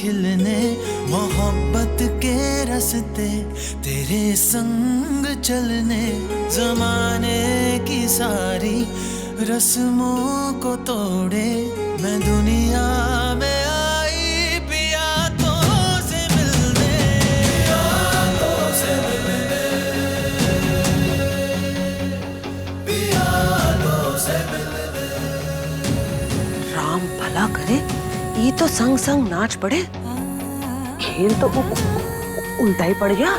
खिलने, मोहब्बत के रास्ते तेरे संग चलने, जमाने की सारी रस्मों को तोड़े मैं दुनिया में आई पियातों से मिलने, पियातों से मिलने, पियातों से मिलने। राम भला करे, ये तो संग संग नाच पड़े, खेल तो उल्टा ही पड़ गया।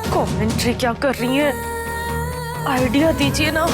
कमेंट्री क्या कर रही है, आइडिया दीजिए ना।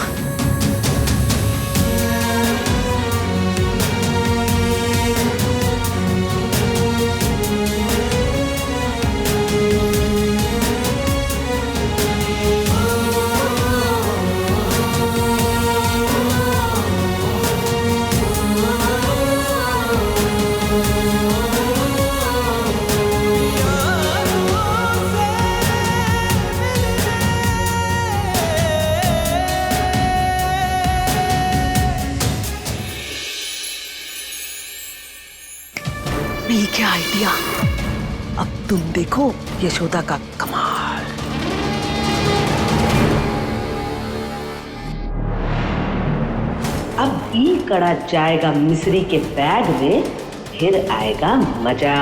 ये क्या आइडिया, अब तुम देखो यशोदा का कमाल। अब ई कड़ा जाएगा मिस्री के बैग में, फिर आएगा मजा।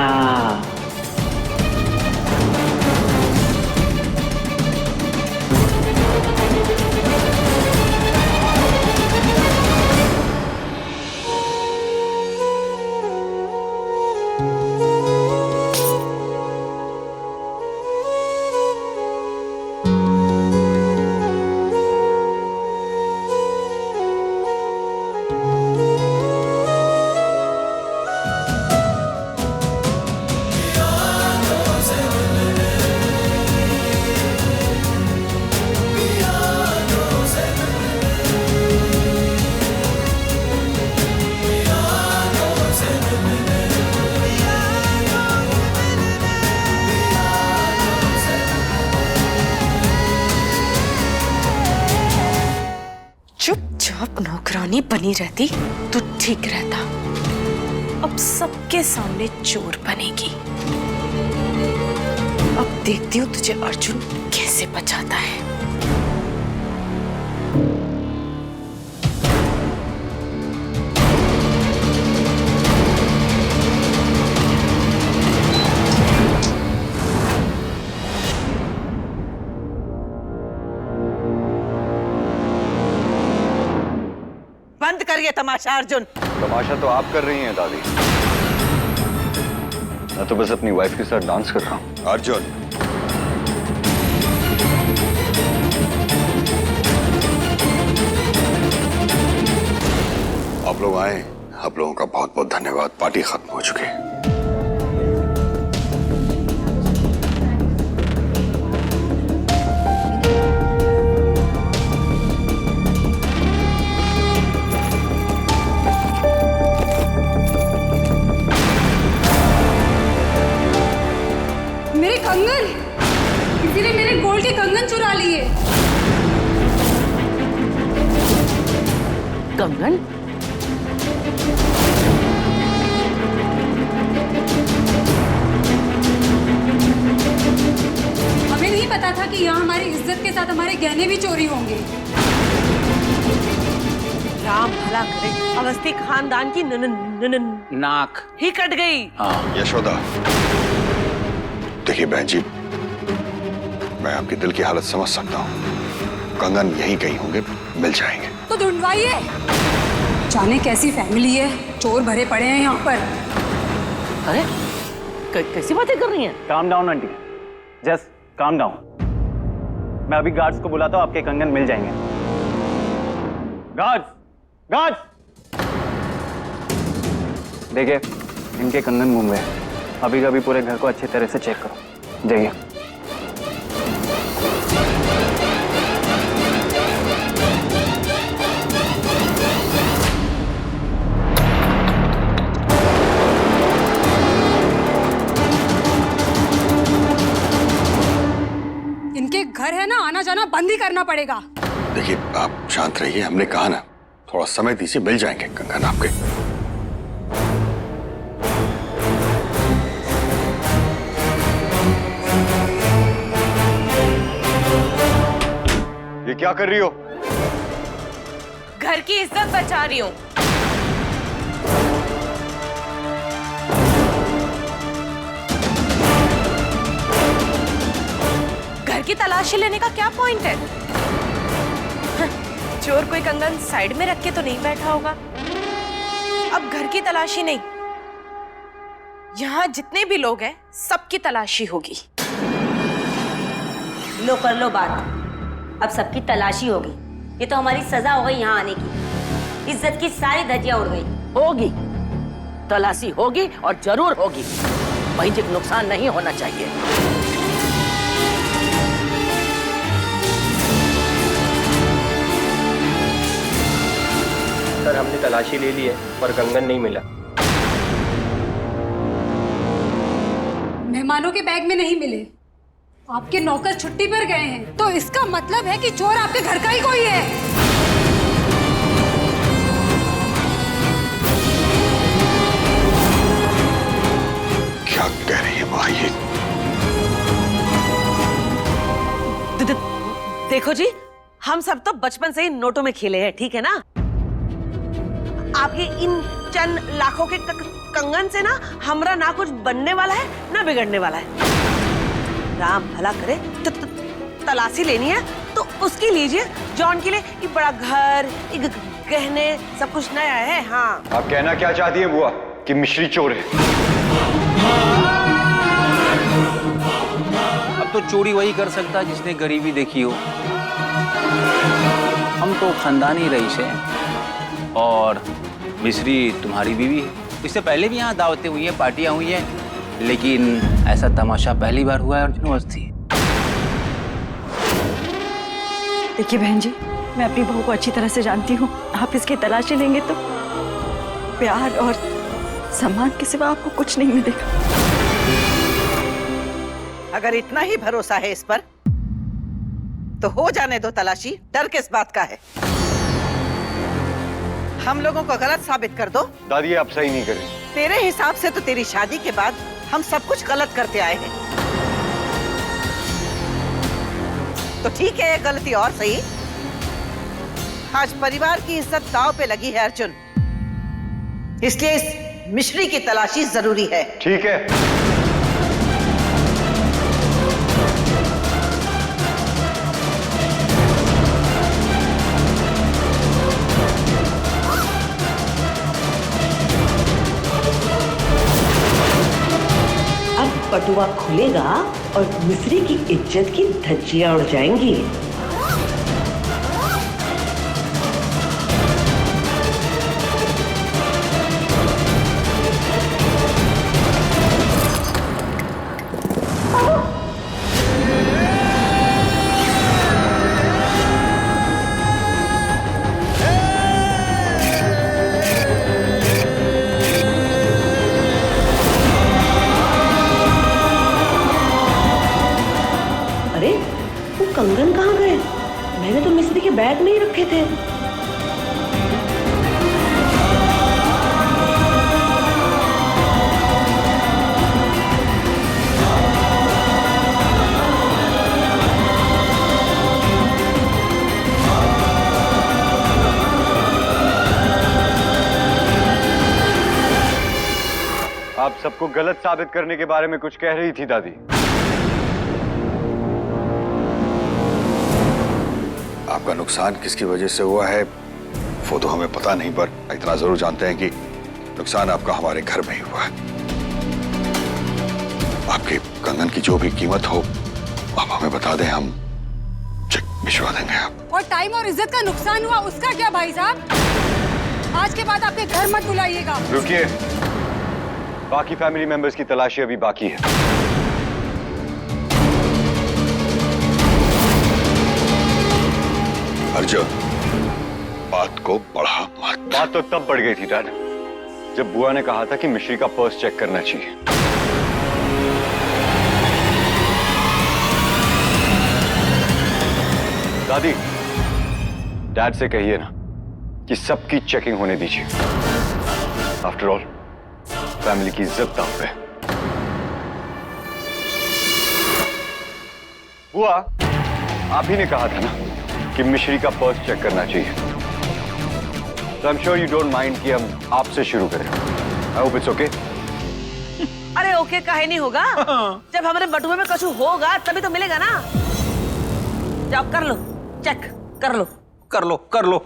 चुपचाप नौकरानी बनी रहती तो ठीक रहता, अब सबके सामने चोर बनेगी। अब देखती हूँ तुझे अर्जुन कैसे बचाता है। बंद करिए तमाशा अर्जुन। तमाशा तो आप कर रही हैं दादी, मैं तो बस अपनी वाइफ के साथ डांस कर रहा हूँ। अर्जुन, आप लोग आए, आप लोगों का बहुत बहुत धन्यवाद। पार्टी खत्म हो चुकी है। मेरे कंगन, किसी ने मेरे गोल्ड के कंगन चुरा लिए। कंगन? हमें नहीं पता था कि यहाँ हमारी इज्जत के साथ हमारे गहने भी चोरी होंगे। राम भला करे, अवस्थी खानदान की नाक ही कट गई। हाँ यशोदा, देखिए बहन जी, मैं आपके दिल की हालत समझ सकता हूँ। कंगन यहीं कहीं होंगे, मिल जाएंगे। तो ढूंढवाइए, जाने कैसी फैमिली है, चोर भरे पड़े हैं यहाँ पर। अरे कैसी बातें कर रही हैं? Calm down aunty, just calm down. मैं अभी गार्ड्स को बुलाता हूँ, आपके कंगन मिल जाएंगे। गार्ड्स, गार्ड्स, देखिए इनके कंगन घूम गए। अभी कभी पूरे घर को अच्छी तरह से चेक करो। जाइए। इनके घर है ना, आना जाना बंद ही करना पड़ेगा। देखिए आप शांत रहिए, हमने कहा ना, थोड़ा समय दीजिए, मिल जाएंगे कंगन आपके। क्या कर रही हो? घर की इज्जत बचा रही हूँ। घर की तलाशी लेने का क्या पॉइंट है? चोर कोई कंगन साइड में रख के तो नहीं बैठा होगा। अब घर की तलाशी नहीं, यहाँ जितने भी लोग हैं सबकी तलाशी होगी। लो कर लो बात, अब सबकी तलाशी होगी। ये तो हमारी सजा हो गई यहाँ आने की। इज्जत की सारी धज्जियां उड़ गई। होगी, तलाशी होगी और जरूर होगी। भाई जी को नुकसान नहीं होना चाहिए। सर हमने तलाशी ले ली है पर कंगन नहीं मिला। मेहमानों के बैग में नहीं मिले, आपके नौकर छुट्टी पर गए हैं, तो इसका मतलब है कि चोर आपके घर का ही कोई है। क्या कह रही है माँ ये? देखो जी, हम सब तो बचपन से ही नोटों में खेले हैं, ठीक है ना? आपके इन चंद लाखों के कंगन से ना हमरा ना कुछ बनने वाला है ना बिगड़ने वाला है। राम भला करे तो तलाशी लेनी है तो उसकी लीजिए, जॉन के लिए ये बड़ा घर, ये गहने, सब कुछ नया है। हाँ, आप कहना क्या चाहती हैं बुआ कि मिश्री चोर है? अब तो चोरी वही कर सकता है जिसने गरीबी देखी हो। हम तो खानदानी रईस हैं और मिश्री तुम्हारी बीवी है। इससे पहले भी यहाँ दावतें हुई हैं, पार्टियां हुई हैं, लेकिन ऐसा तमाशा पहली बार हुआ है अर्जुन अवस्थी। देखिए बहन जी, मैं अपनी बहू को अच्छी तरह से जानती हूँ। आप इसकी तलाशी लेंगे तो प्यार और सम्मान के सिवा आपको कुछ नहीं मिलेगा। अगर इतना ही भरोसा है इस पर तो हो जाने दो तलाशी। डर किस बात का है? हम लोगों को गलत साबित कर दो। दादी आप सही नहीं कर रही। तेरे हिसाब से तो तेरी शादी के बाद हम सब कुछ गलत करते आए हैं। तो ठीक है, गलती और सही। आज परिवार की इज्जत दांव पे लगी है अर्जुन, इसलिए इस मिश्री की तलाशी जरूरी है। ठीक है, पटुआ खुलेगा और मिस्री की इज्जत की धज्जियां उड़ जाएंगी। कंगन कहाँ गए? मैंने तो मिस्री के बैग में ही रखे थे। आप सबको गलत साबित करने के बारे में कुछ कह रही थी दादी। आपका नुकसान किसकी वजह से हुआ है वो तो हमें पता नहीं, पर इतना जरूर जानते हैं कि नुकसान आपका हमारे घर में ही हुआ है। आपके कंगन की जो भी कीमत हो आप हमें बता दें, हम चेक भिजवा देंगे। आप और टाइम और इज्जत का नुकसान हुआ उसका क्या भाई साहब? आज के बाद आपके घर मत बुलाइएगा। रुकिए, बाकी फैमिली मेंबर्स की तलाशी अभी बाकी है। अर्जुन, बात को बढ़ा मत। बात तो तब बढ़ गई थी डैड, जब बुआ ने कहा था कि मिश्री का पर्स चेक करना चाहिए। दादी, डैड से कहिए ना कि सबकी चेकिंग होने दीजिए। आफ्टर ऑल फैमिली की इज्जत दांव पे। बुआ, आप ही ने कहा था ना कि मिश्री का पर्स चेक करना चाहिए। So I'm sure you don't mind कि हम आपसे शुरू करें। I hope it's okay. अरे ओके काहे नहीं होगा? जब हमारे बटुए में कछु होगा तभी तो मिलेगा ना। जाओ कर लो, चेक कर लो। कर लो कर लो।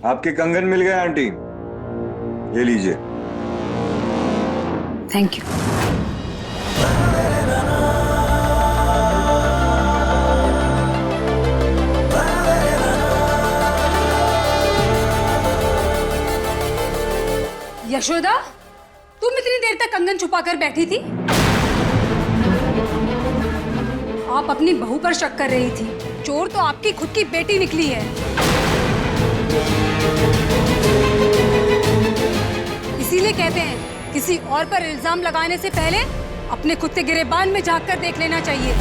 आपके कंगन मिल गए आंटी, ये लीजिए। Thank you. यशोदा, तुम इतनी देर तक कंगन छुपा कर बैठी थी? आप अपनी बहू पर शक कर रही थी। चोर तो आपकी खुद की बेटी निकली है। इसीलिए कहते हैं किसी और पर इल्जाम लगाने से पहले अपने खुद के गिरेबान में झांक कर देख लेना चाहिए।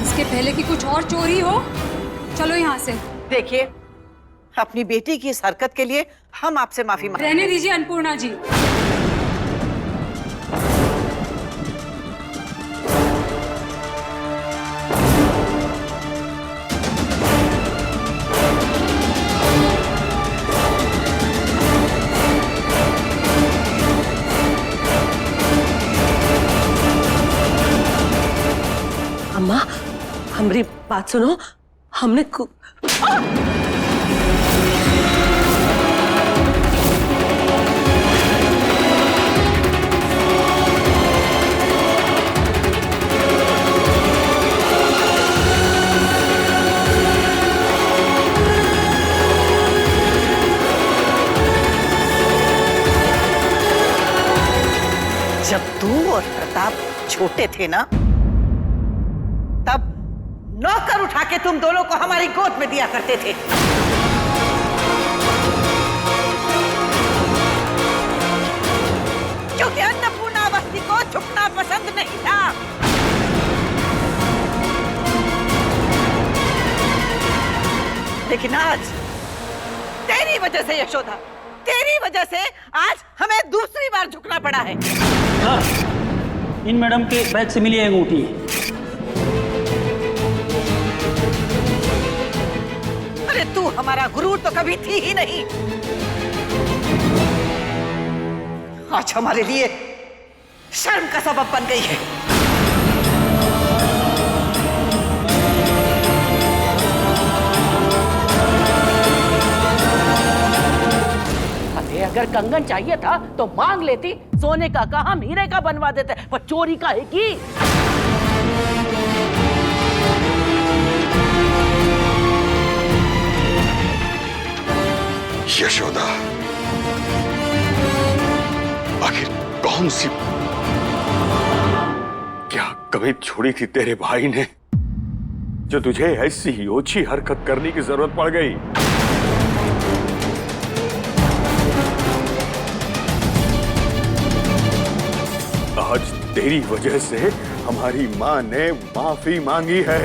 इसके पहले कि कुछ और चोरी हो। चलो यहाँ से। देखिए, अपनी बेटी की इस हरकत के लिए हम आपसे माफी मांगते हैं। रहने दीजिए अन्नपूर्णा जी। अम्मा, हमारी बात सुनो। हमने जब तू और प्रताप छोटे थे ना, तब नौकर उठा के तुम दोनों को हमारी गोद में दिया करते थे। क्योंकि अन्नपूर्णा अवस्थी को झुकना पसंद नहीं था। लेकिन आज तेरी वजह से यशोदा, तेरी वजह से आज हमें दूसरी बार झुकना पड़ा है। इन मैडम के बैग से मिली अंगूठी। अरे तू हमारा गुरूर तो कभी थी ही नहीं। आज हमारे लिए शर्म का सबब बन गई है। अरे अगर कंगन चाहिए था तो मांग लेती। सोने का कहा, हम हीरे का बनवा देते, पर चोरी का है की। यशोदा, आखिर कौन सी क्या कमी छोड़ी थी तेरे भाई ने जो तुझे ऐसी ही ओछी हरकत करने की जरूरत पड़ गई? आज तेरी वजह से हमारी मां ने माफी मांगी है।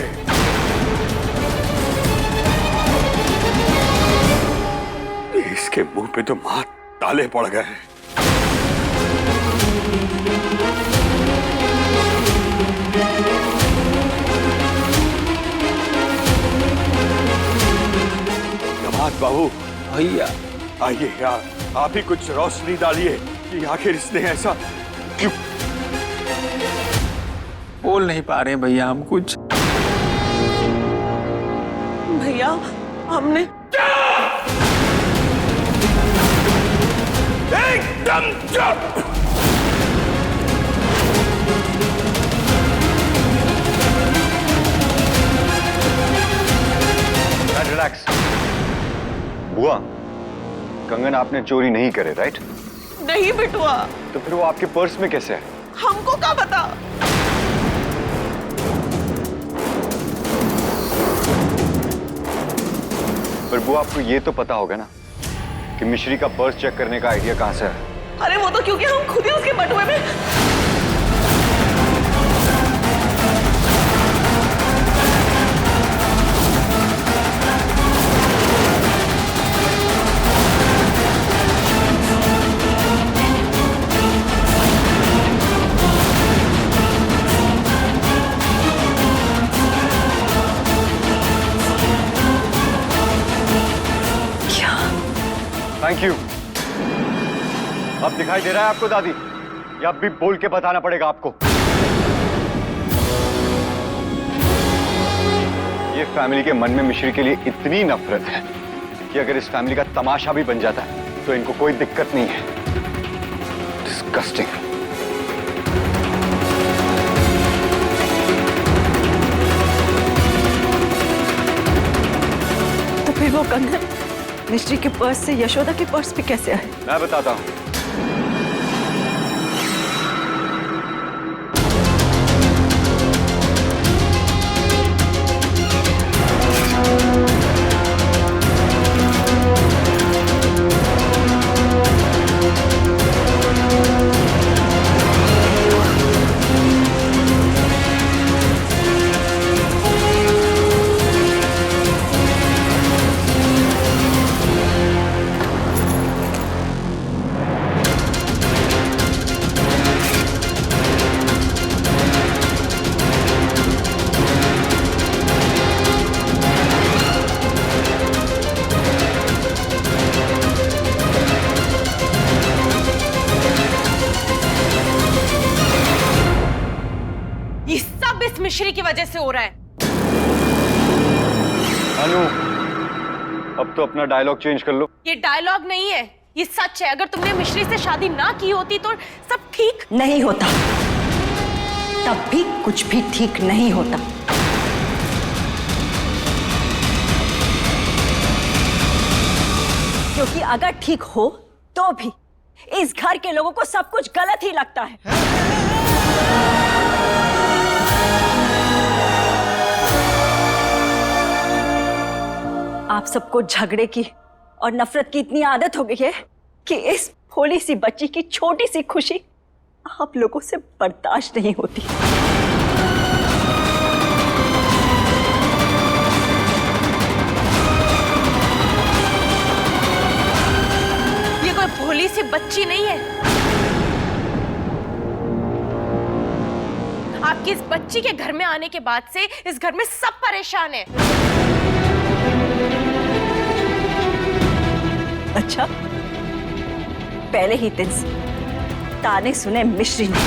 इसके मुंह पे तो मां ताले पड़ गए हैं। दमाद बाबू, भैया आइए यार, आप ही कुछ रोशनी डालिए कि आखिर इसने ऐसा क्यों। बोल नहीं पा रहे भैया हम कुछ। भैया, हमने एकदम चुप। बुआ, कंगन आपने चोरी नहीं करे, राइट? नहीं बिटुआ। तो फिर वो आपके पर्स में कैसे है? हमको क्या पता? पर बुआ, आपको ये तो पता होगा ना कि मिश्री का पर्स चेक करने का आइडिया कहाँ से है? अरे वो तो क्योंकि हम खुद ही उसके बटुए में। Thank you. अब दिखाई दे रहा है आपको दादी, या अब भी बोल के बताना पड़ेगा आपको? ये फैमिली के मन में मिश्री के लिए इतनी नफरत है कि अगर इस फैमिली का तमाशा भी बन जाता है तो इनको कोई दिक्कत नहीं है। डिस्गस्टिंग। तो फिर वो कंगन मिश्री के पर्स से यशोदा के पर्स पे कैसे आए? मैं बताता हूं। मिश्री की वजह से हो रहा है। अनु, अब तो अपना डायलॉग चेंज कर लो। ये डायलॉग नहीं है, ये सच है। अगर तुमने मिश्री से शादी ना की होती तो सब ठीक नहीं होता। तब भी कुछ भी ठीक नहीं होता। क्योंकि अगर ठीक हो तो भी इस घर के लोगों को सब कुछ गलत ही लगता है। आप सबको झगड़े की और नफरत की इतनी आदत हो गई है कि इस भोली सी बच्ची की छोटी सी खुशी आप लोगों से बर्दाश्त नहीं होती। ये कोई भोली सी बच्ची नहीं है। आपकी इस बच्ची के घर में आने के बाद से इस घर में सब परेशान है। अच्छा, पहले ही दिन से ताने सुने मिश्री ने,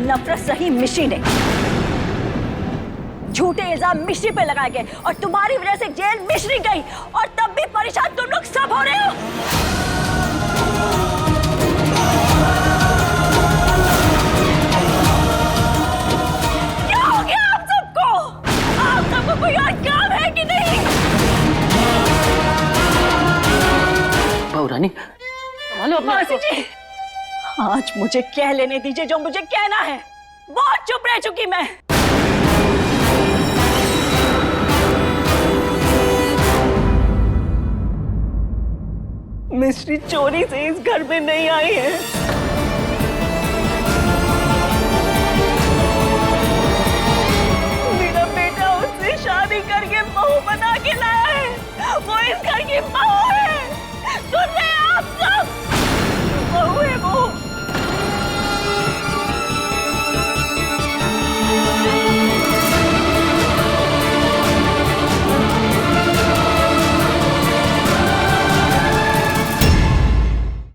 नफरत सही मिश्री ने, झूठे इल्जाम मिश्री पे लगाए गए और तुम्हारी वजह से जेल मिश्री गई और तब भी परेशान तुम लोग सब हो रहे हो। क्या हो गया आप सबको? आप सबको कोई और काम है कि नहीं? रानी, मासी जी, आज मुझे कह लेने दीजिए जो मुझे कहना है। बहुत चुप रह चुकी मैं। मिश्री चोरी से इस घर में नहीं आई है।